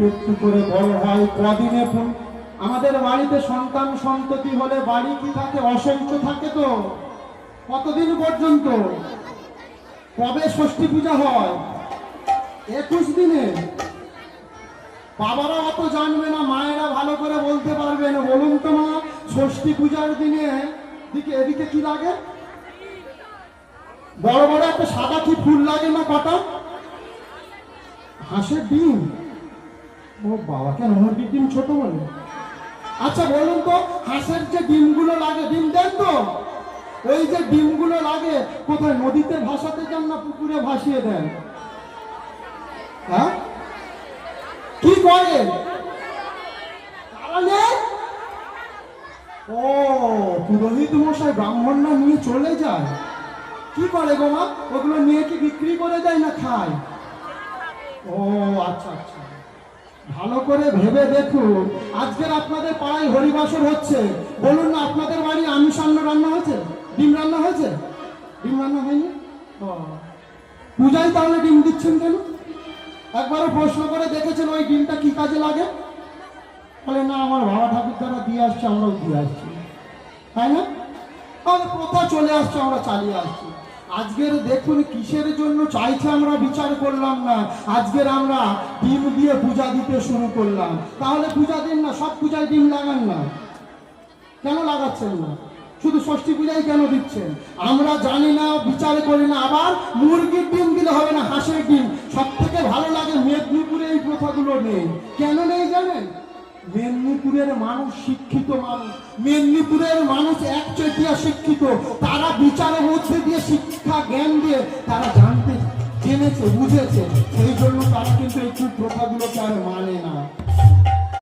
একটু করে বড় হয় কদিনে আমাদের বাড়িতে সন্তান সন্ততি হলে বাড়ি কি থাকে? অসংখ্য থাকে। তো কতদিন পর্যন্ত? কবে ষষ্ঠী পূজা হয়? 21 দিনে। বাবারা অত জানবে না, মায়েরা ভালো করে বলতে পারবে না। বলুন তো মা, ষষ্ঠী পূজার দিনে এদিকে কি লাগে? বড় বড় একটা সাদা কি ফুল লাগে না? কটা? হাঁসের ডিম। ও বাবা, কেন মুরগির ডিম ছোট বলে? আচ্ছা বলুন তো, হাঁসের যে ডিমগুলো লাগে, ডিম দেন তো, ওই যে ডিমগুলো লাগে কোথায়? নদীতে ভাসাতে যান না পুকুরে ভাসিয়ে দেন? হ্যাঁ, কি করে? ও, পুরোহিত মশাই ব্রাহ্মণরা নিয়ে চলে যায়। কি করে গো মা? ওগুলো নিয়ে কি বিক্রি করে দেয় না খায়? ও আচ্ছা আচ্ছা, ভালো করে ভেবে দেখুন। আজকের আপনাদের পাড়ায় হরিবাসর হচ্ছে, বলুন না আপনাদের বাড়ি আমিষ রান্না হয়েছে? ডিম রান্না হয়েছে? ডিম রান্না হয়নি? ও, পূজায় তাহলে ডিম দিচ্ছেন কেন? একবারও প্রশ্ন করে দেখেছেন ওই ডিমটা কি কাজে লাগে? বলে না, আমার বাবা ঠাকুর দ্বারা দিয়ে আসছে, আমরাও দিয়ে আসছি, তাই না? আমাদের প্রথা চলে আসছে, আমরা চালিয়ে আসছি। আজকের দেখুন কিসের জন্য চাইছে আমরা বিচার করলাম না, আজকের আমরা ডিম দিয়ে পূজা দিতে শুরু করলাম। তাহলে পূজা দিন না, সব পূজায় ডিম লাগান না। কেন লাগাচ্ছেন না? শুধু ষষ্ঠী পূজায় কেন দিচ্ছেন? আমরা জানি না, বিচার করি না। আবার মুরগির ডিম দিলে হবে না, হাঁসের ডিম। সব থেকে ভালো লাগে মেদিনীপুরে এই প্রথাগুলো নেই। কেন নেই জানেন? মেদিনীপুরের মানুষ শিক্ষিত মানুষ, মেদিনীপুরের মানুষ একচেটিয়া শিক্ষিত। তারা বিচারের মধ্যে দিয়ে শিক্ষা জ্ঞান দিয়ে তারা জানতে জেনেছে, বুঝেছে। সেই জন্য তারা কিন্তু এই কুপ্রথাগুলোকে আর মানে